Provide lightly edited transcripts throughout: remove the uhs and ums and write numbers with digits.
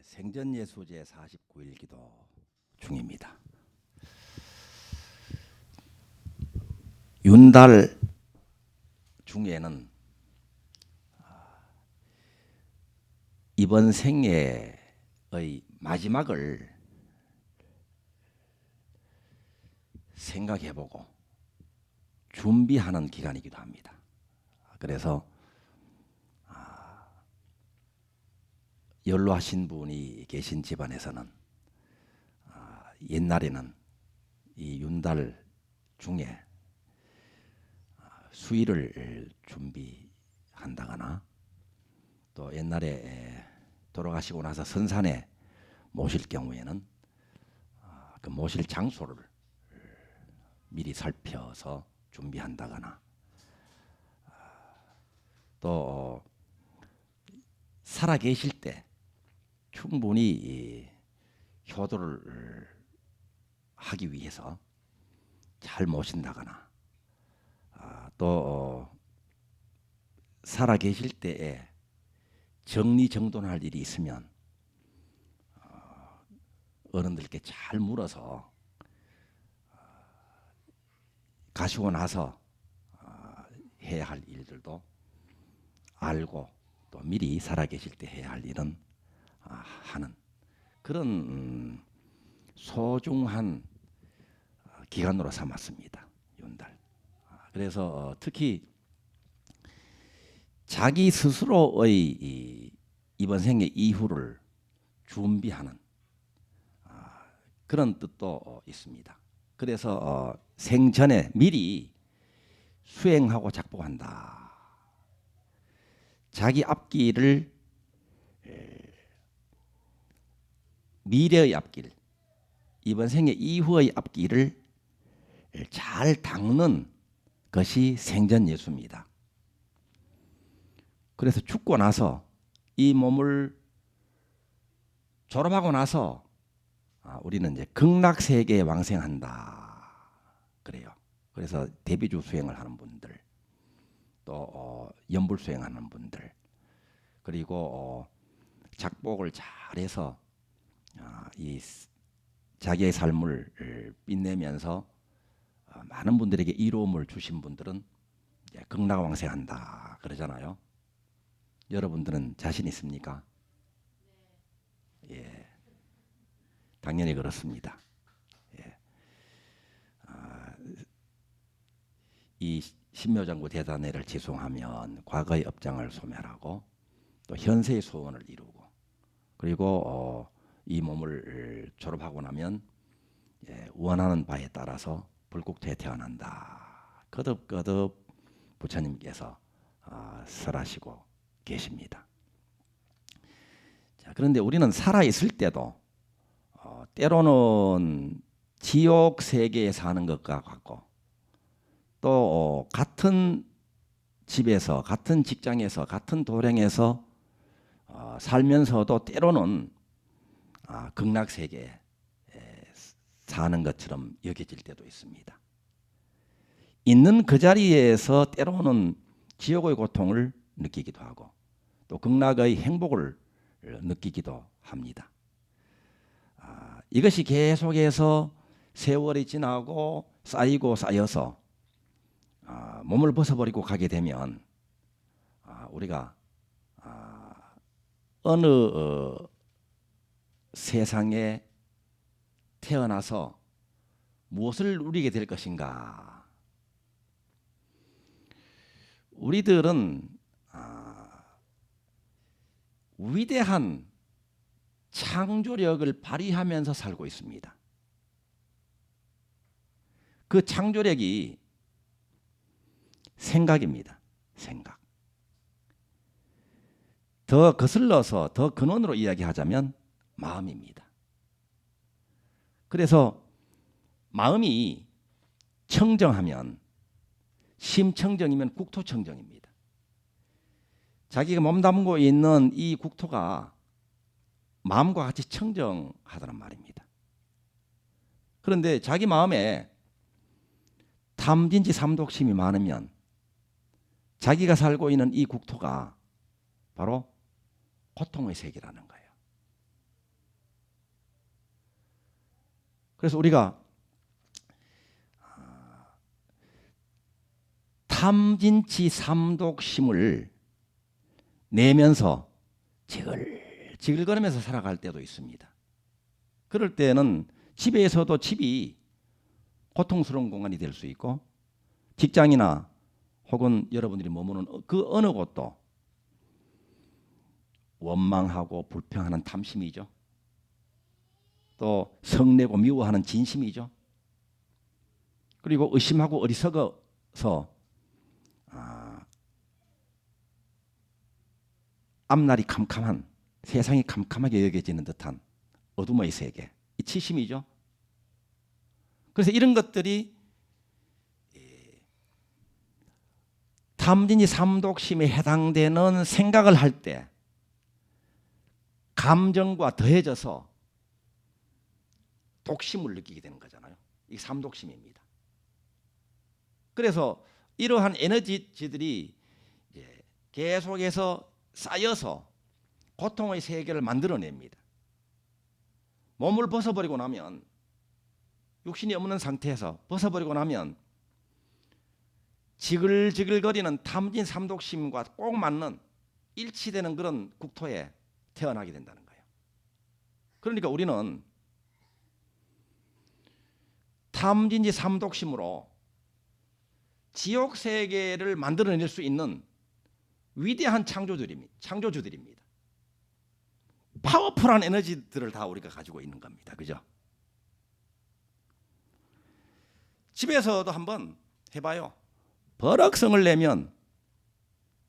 생전예수제 49일 기도 중입니다. 윤달 중에는 이번 생애의 마지막을 생각해보고 준비하는 기간이기도 합니다. 그래서 연로하신 분이 계신 집안에서는 옛날에는 이 윤달 중에 수의를 준비한다거나 또 옛날에 돌아가시고 나서 선산에 모실 경우에는 그 모실 장소를 미리 살펴서 준비한다거나 또 살아 계실 때 충분히 효도를 하기 위해서 잘 모신다거나 또 살아 계실 때에 정리정돈할 일이 있으면 어른들께 잘 물어서 가시고 나서 해야 할 일들도 알고 또 미리 살아 계실 때 해야 할 일은 하는 그런 소중한 기간으로 삼았습니다. 윤달. 그래서 특히 자기 스스로의 이번 생애 이후를 준비하는 그런 뜻도 있습니다. 그래서 생전에 미리 수행하고 작복한다. 자기 앞길을 미래의 앞길, 이번 생애 이후의 앞길을 잘 닦는 것이 생전예수입니다. 그래서 죽고 나서 이 몸을 졸업하고 나서 우리는 이제 극락세계에 왕생한다 그래요. 그래서 대비주 수행을 하는 분들, 또 연불 수행하는 분들, 그리고 작복을 잘해서 이 자기의 삶을 빛내면서 많은 분들에게 이로움을 주신 분들은 이제 극락왕생한다 그러잖아요. 여러분들은 자신 있습니까? 예, 당연히 그렇습니다. 예. 이 신묘장구 대단회를 지송하면 과거의 업장을 소멸하고 또 현세의 소원을 이루고 그리고 이 몸을 졸업하고 나면 원하는 바에 따라서 불국토에 태어난다. 거듭거듭 부처님께서 설하시고 계십니다. 자, 그런데 우리는 살아있을 때도 때로는 지옥 세계에 사는 것과 같고 또 같은 집에서 같은 직장에서 같은 도량에서 살면서도 때로는 극락세계에 사는 것처럼 여겨질 때도 있습니다. 있는 그 자리에서 때로는 지옥의 고통을 느끼기도 하고 또 극락의 행복을 느끼기도 합니다. 이것이 계속해서 세월이 지나고 쌓이고 쌓여서 몸을 벗어버리고 가게 되면 우리가 어느 세상에 태어나서 무엇을 누리게 될 것인가. 우리들은 위대한 창조력을 발휘하면서 살고 있습니다. 그 창조력이 생각입니다. 생각. 더 거슬러서 더 근원으로 이야기하자면 마음입니다. 그래서 마음이 청정하면 심청정이면 국토청정입니다. 자기가 몸담고 있는 이 국토가 마음과 같이 청정하다는 말입니다. 그런데 자기 마음에 탐진치 삼독심이 많으면 자기가 살고 있는 이 국토가 바로 고통의 세계라는 거예요. 그래서 우리가 탐진치 삼독심을 내면서 지글지글거리면서 살아갈 때도 있습니다. 그럴 때는 집에서도 집이 고통스러운 공간이 될 수 있고, 직장이나 혹은 여러분들이 머무는 그 어느 곳도 원망하고 불평하는 탐심이죠. 또 성내고 미워하는 진심이죠. 그리고 의심하고 어리석어서 앞날이 캄캄한, 세상이 캄캄하게 여겨지는 듯한 어둠의 세계, 이 치심이죠. 그래서 이런 것들이 탐진치 삼독심에 해당되는 생각을 할 때 감정과 더해져서 독심을 느끼게 되는 거잖아요. 이게 삼독심입니다. 그래서 이러한 에너지들이 계속해서 쌓여서 고통의 세계를 만들어냅니다. 몸을 벗어버리고 나면, 육신이 없는 상태에서 벗어버리고 나면 지글지글거리는 탐진 삼독심과 꼭 맞는 일치되는 그런 국토에 태어나게 된다는 거예요. 그러니까 우리는 탐진치 삼독심으로 지옥 세계를 만들어낼 수 있는 위대한 창조주들입니다. 파워풀한 에너지들을 다 우리가 가지고 있는 겁니다. 그죠? 집에서도 한번 해봐요. 버럭성을 내면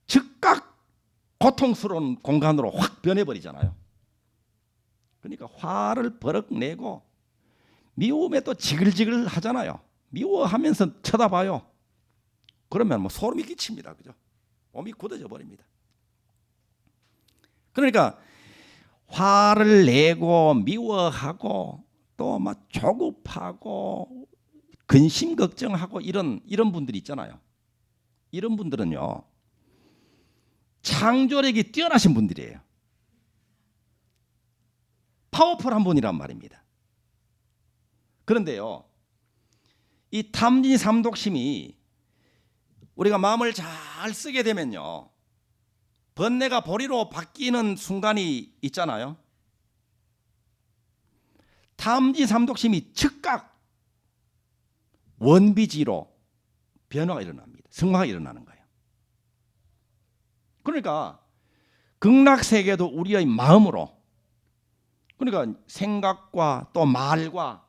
즉각 고통스러운 공간으로 확 변해버리잖아요. 그러니까 화를 버럭 내고 미움에 또 지글지글 하잖아요. 미워하면서 쳐다봐요. 그러면 뭐 소름이 끼칩니다. 그죠? 몸이 굳어져 버립니다. 그러니까 화를 내고 미워하고 또 막 조급하고 근심 걱정하고 이런 분들이 있잖아요. 이런 분들은요, 창조력이 뛰어나신 분들이에요. 파워풀한 분이란 말입니다. 그런데요, 이 탐진치 삼독심이 우리가 마음을 잘 쓰게 되면요, 번뇌가 보리로 바뀌는 순간이 있잖아요. 탐진치 삼독심이 즉각 원비지로 변화가 일어납니다. 승화가 일어나는 거예요. 그러니까 극락세계도 우리의 마음으로, 그러니까 생각과 또 말과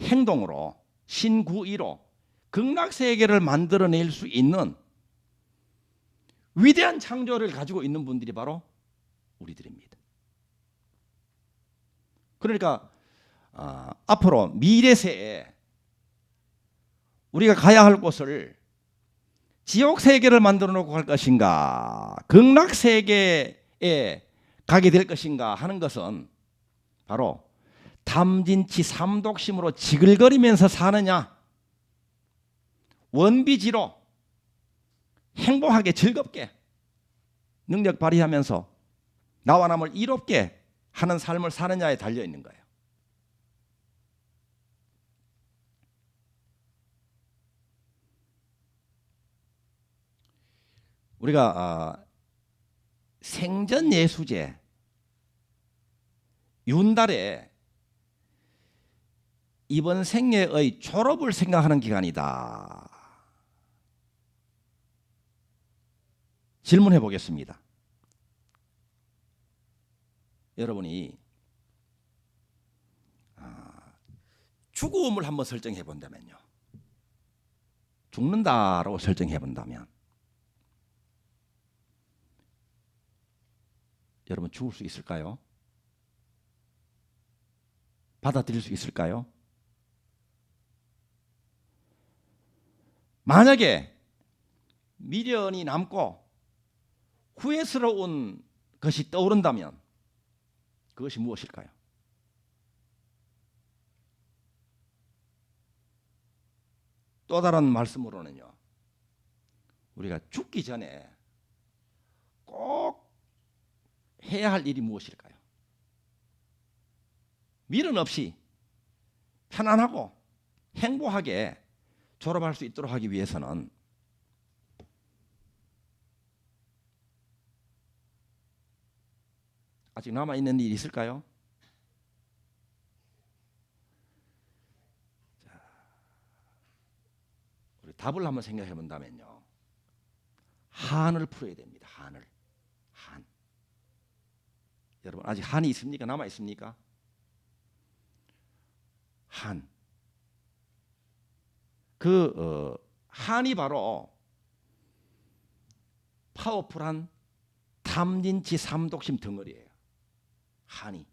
행동으로 신구이로 극락세계를 만들어낼 수 있는 위대한 창조를 가지고 있는 분들이 바로 우리들입니다. 그러니까 앞으로 미래세에 우리가 가야 할 곳을 지옥세계를 만들어 놓고 갈 것인가, 극락세계에 가게 될 것인가 하는 것은 바로 탐진치 삼독심으로 지글거리면서 사느냐, 원비지로 행복하게 즐겁게 능력 발휘하면서 나와 남을 이롭게 하는 삶을 사느냐에 달려 있는 거예요. 우리가 생전예수제 윤달에 이번 생애의 졸업을 생각하는 기간이다. 질문해 보겠습니다. 여러분이 죽음을 한번 설정해 본다면요, 죽는다라고 설정해 본다면 여러분 죽을 수 있을까요? 받아들일 수 있을까요? 만약에 미련이 남고 후회스러운 것이 떠오른다면 그것이 무엇일까요? 또 다른 말씀으로는요, 우리가 죽기 전에 꼭 해야 할 일이 무엇일까요? 미련 없이 편안하고 행복하게 졸업할 수 있도록 하기 위해서는 아직 남아있는 일이 있을까요? 자, 우리 답을 한번 생각해 본다면요. 한을 풀어야 됩니다. 한을. 한. 여러분 아직 한이 있습니까? 남아 있습니까? 한. 한이 바로 파워풀한 탐진치 삼독심 덩어리예요. 한이.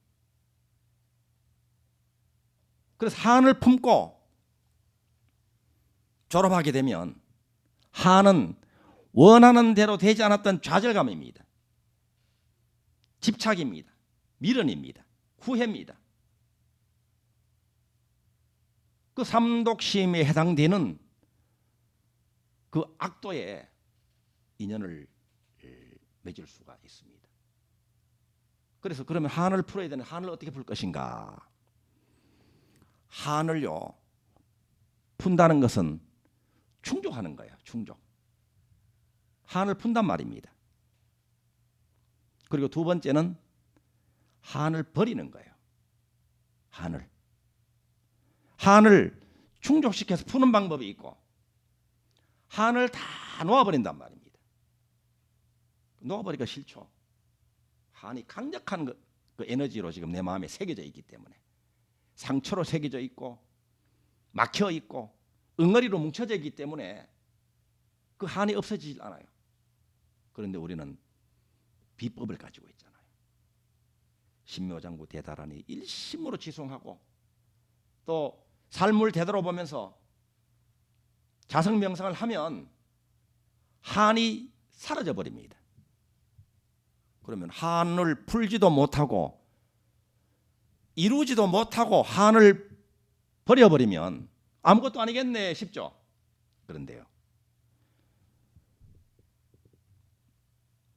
그래서 한을 품고 졸업하게 되면 한은 원하는 대로 되지 않았던 좌절감입니다. 집착입니다. 미련입니다. 후회입니다. 그 삼독심에 해당되는 그 악도의 인연을 맺을 수가 있습니다. 그래서 그러면 한을 풀어야 되는 한을 어떻게 풀 것인가? 한을요 푼다는 것은 충족하는 거예요. 충족. 한을 푼단 말입니다. 그리고 두 번째는 한을 버리는 거예요. 한을 충족시켜서 푸는 방법이 있고 한을 다 놓아버린단 말입니다. 놓아버리기가 싫죠. 한이 강력한 그 에너지로 지금 내 마음에 새겨져 있기 때문에 상처로 새겨져 있고 막혀 있고 응어리로 뭉쳐져 있기 때문에 그 한이 없어지질 않아요. 그런데 우리는 비법을 가지고 있잖아요. 신묘장구 대다라니 일심으로 지송하고 또 삶을 되돌아보면서 자성명상을 하면 한이 사라져 버립니다. 그러면 한을 풀지도 못하고 이루지도 못하고 한을 버려버리면 아무것도 아니겠네 싶죠. 그런데요.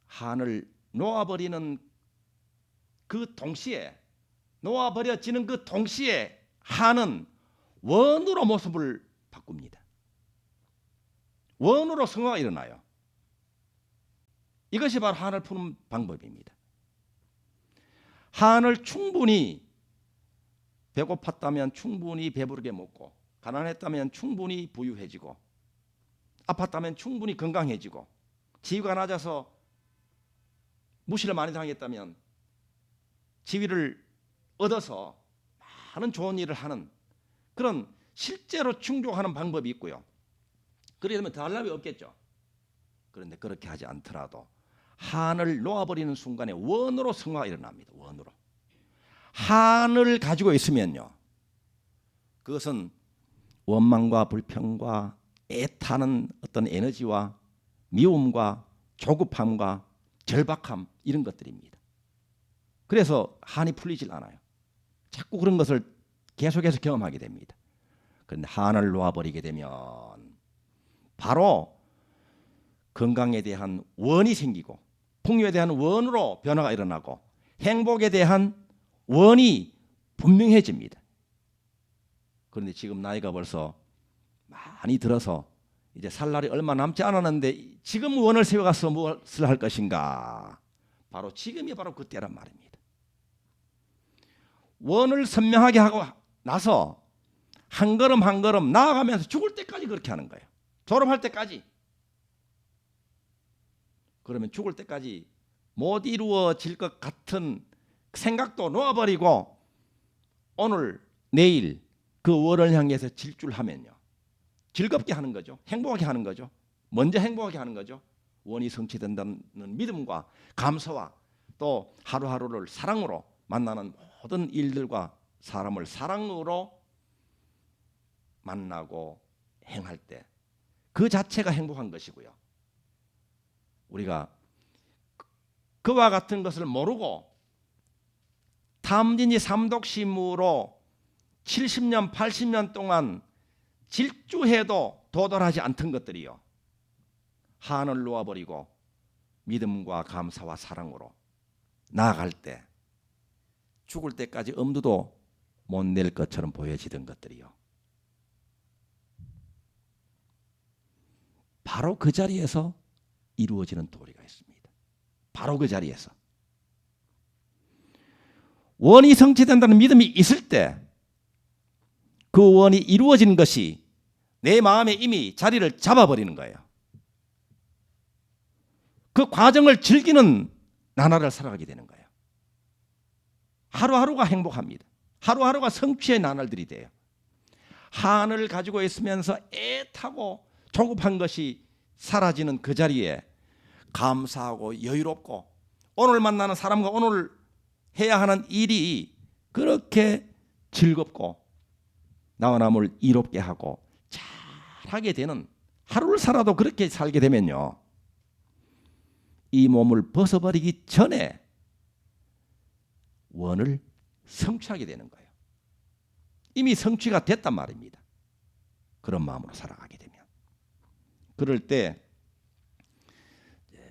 한을 놓아버리는 그 동시에 놓아버려지는 그 동시에 한은 원으로 모습을 바꿉니다. 원으로 성화가 일어나요. 이것이 바로 한을 푸는 방법입니다. 한을 충분히 배고팠다면 충분히 배부르게 먹고 가난했다면 충분히 부유해지고 아팠다면 충분히 건강해지고 지위가 낮아서 무시를 많이 당했다면 지위를 얻어서 많은 좋은 일을 하는 그런 실제로 충족하는 방법이 있고요. 그러려면 더할 나위 없겠죠. 그런데 그렇게 하지 않더라도 한을 놓아버리는 순간에 원으로 성화가 일어납니다. 원으로. 한을 가지고 있으면요. 그것은 원망과 불평과 애타는 어떤 에너지와 미움과 조급함과 절박함 이런 것들입니다. 그래서 한이 풀리질 않아요. 자꾸 그런 것을 계속해서 경험하게 됩니다. 그런데 한을 놓아버리게 되면 바로 건강에 대한 원이 생기고 풍요에 대한 원으로 변화가 일어나고 행복에 대한 원이 분명해집니다. 그런데 지금 나이가 벌써 많이 들어서 이제 살 날이 얼마 남지 않았는데 지금 원을 세워가서 무엇을 할 것인가? 바로 지금이 바로 그때란 말입니다. 원을 선명하게 하고 나서 한 걸음 한 걸음 나아가면서 죽을 때까지 그렇게 하는 거예요. 졸업할 때까지. 그러면 죽을 때까지 못 이루어질 것 같은 생각도 놓아버리고 오늘 내일 그 원을 향해서 질주하면요. 즐겁게 하는 거죠. 행복하게 하는 거죠. 먼저 행복하게 하는 거죠. 원이 성취된다는 믿음과 감사와 또 하루하루를 사랑으로 만나는 모든 일들과 사람을 사랑으로 만나고 행할 때 그 자체가 행복한 것이고요. 우리가 그와 같은 것을 모르고 탐진지 삼독심으로 70년 80년 동안 질주해도 도달하지 않던 것들이요. 한을 놓아버리고 믿음과 감사와 사랑으로 나아갈 때 죽을 때까지 엄두도 못 낼 것처럼 보여지던 것들이요. 바로 그 자리에서 이루어지는 도리가 있습니다. 바로 그 자리에서. 원이 성취된다는 믿음이 있을 때 그 원이 이루어지는 것이 내 마음에 이미 자리를 잡아버리는 거예요. 그 과정을 즐기는 나날을 살아가게 되는 거예요. 하루하루가 행복합니다. 하루하루가 성취의 나날들이 돼요. 한을 가지고 있으면서 애타고 조급한 것이 사라지는 그 자리에 감사하고 여유롭고 오늘 만나는 사람과 오늘 해야 하는 일이 그렇게 즐겁고 나와 남을 이롭게 하고 잘하게 되는 하루를 살아도 그렇게 살게 되면요. 이 몸을 벗어버리기 전에 원을 성취하게 되는 거예요. 이미 성취가 됐단 말입니다. 그런 마음으로 살아가게 되면. 그럴 때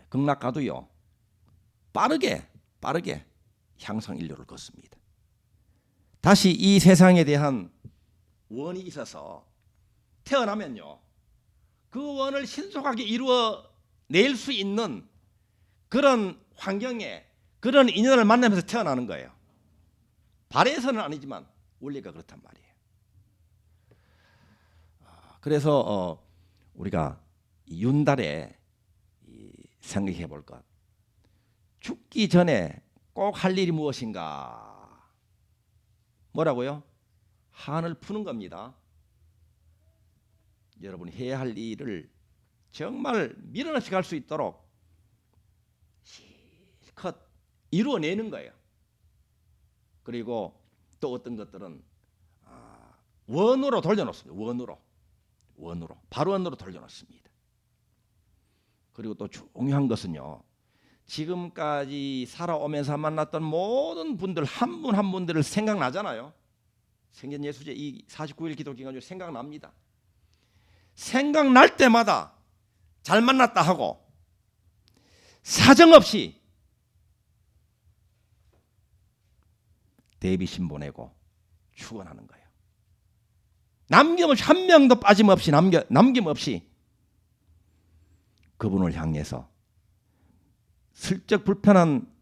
극락가도요. 빠르게 향상 인류를 걷습니다. 다시 이 세상에 대한 원이 있어서 태어나면요. 그 원을 신속하게 이루어낼 수 있는 그런 환경에 그런 인연을 만나면서 태어나는 거예요. 발해서는 아니지만 원리가 그렇단 말이에요. 그래서 우리가 윤달에 생각해 볼 것. 죽기 전에 꼭 할 일이 무엇인가? 뭐라고요? 한을 푸는 겁니다. 여러분이 해야 할 일을 정말 미련 없이 갈 수 있도록 실컷 이루어내는 거예요. 그리고 또 어떤 것들은 원으로 돌려놓습니다. 원으로 바로 원으로 돌려놓습니다. 그리고 또 중요한 것은요. 지금까지 살아오면서 만났던 모든 분들 한 분 한 분들을 생각나잖아요. 생전예수제 이 49일 기도 기간 중에 생각납니다. 생각날 때마다 잘 만났다 하고 사정없이 대비신 보내고 축원하는 거예요. 남김없이 한 명도 빠짐없이 남김없이 그분을 향해서 슬쩍 불편한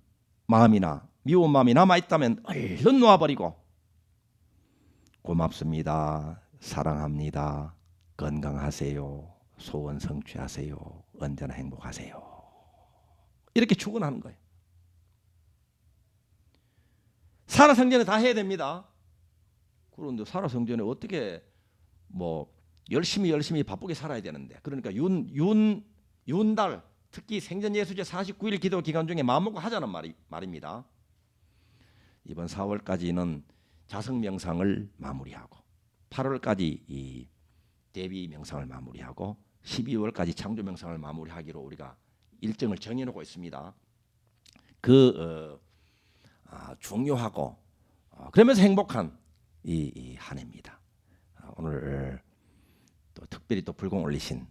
마음이나 미운 마음이 남아있다면 얼른 놓아버리고 고맙습니다. 사랑합니다. 건강하세요. 소원 성취하세요. 언제나 행복하세요. 이렇게 축원하는 거예요. 살아생전에 다 해야 됩니다. 그런데 살아생전에 어떻게 열심히 바쁘게 살아야 되는데 그러니까 윤달 특히 생전예수제 49일 기도 기간 중에 마음먹고 하자는 말입니다. 이번 4월까지는 자성명상을 마무리하고 8월까지 이 대비 명상을 마무리하고 12월까지 창조 명상을 마무리하기로 우리가 일정을 정해놓고 있습니다. 중요하고 그러면서 행복한 이 한 해입니다. 오늘 또 특별히 또 불공 올리신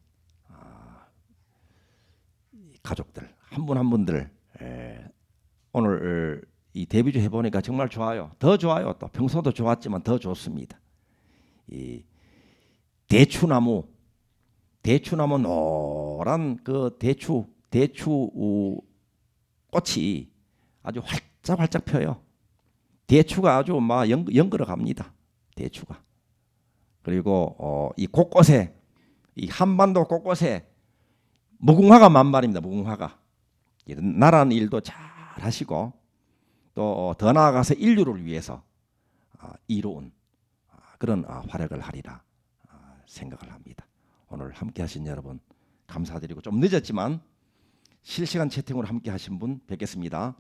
가족들 한 분 한 분들 오늘 이 데뷔주 해보니까 정말 좋아요. 더 좋아요. 또 평소도 좋았지만 더 좋습니다. 이 대추나무 노란 그 대추 꽃이 아주 활짝 펴요. 대추가 아주 막 연걸어 갑니다. 대추가. 그리고 이 곳곳에 이 한반도 곳곳에 무궁화가 만발입니다. 무궁화가. 나라는 일도 잘 하시고 또 더 나아가서 인류를 위해서 이로운 그런 활약을 하리라 생각을 합니다. 오늘 함께 하신 여러분 감사드리고 좀 늦었지만 실시간 채팅으로 함께 하신 분 뵙겠습니다.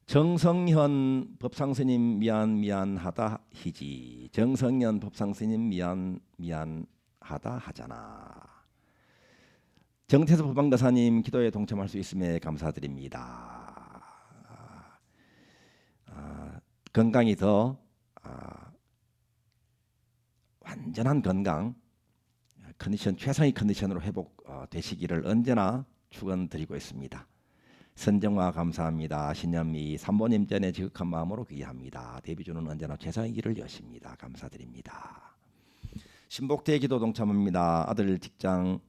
정성현 법상스님 미안하다 희지. 정성현 법상스님 미안하다 하잖아. 정태수 법왕거사님 기도에 동참할 수 있음에 감사드립니다. 건강이 더 완전한 건강 컨디션 최상의 컨디션으로 회복되시기를 언제나 축원드리고 있습니다. 선정화 감사합니다. 신현미 삼보님 전에 지극한 마음으로 귀합니다. 데뷔주는 언제나 최상의 길을 여십니다. 감사드립니다. 신복태 기도 동참합니다. 아들 직장에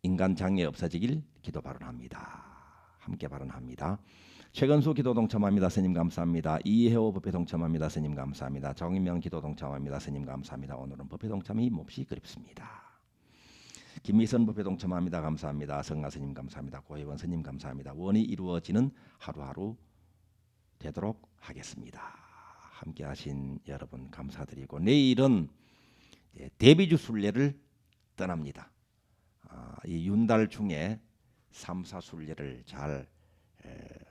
인간 장애 없어지길 기도 발언합니다. 함께 발언합니다. 최건수 기도 동참합니다. 스님 감사합니다. 이혜호 법회 동참합니다. 스님 감사합니다. 정인명 기도 동참합니다. 스님 감사합니다. 오늘은 법회 동참이 몹시 그립습니다. 김미선 법회 동참합니다. 감사합니다. 성가 스님 감사합니다. 고혜원 스님 감사합니다. 원이 이루어지는 하루하루 되도록 하겠습니다. 함께하신 여러분 감사드리고 내일은 데뷔주 순례를 떠납니다. 이 윤달 중에 3, 4순례를 잘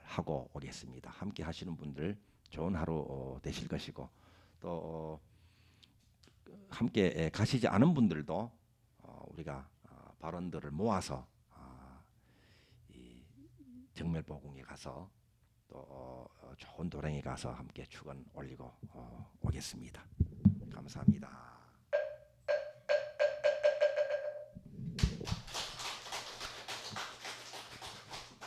하고 오겠습니다. 함께 하시는 분들 좋은 하루 되실 것이고 또 함께 가시지 않은 분들도 우리가 발언들을 모아서 이 정멸보궁에 가서 또 좋은 도량에 가서 함께 축원 올리고 오겠습니다. 감사합니다.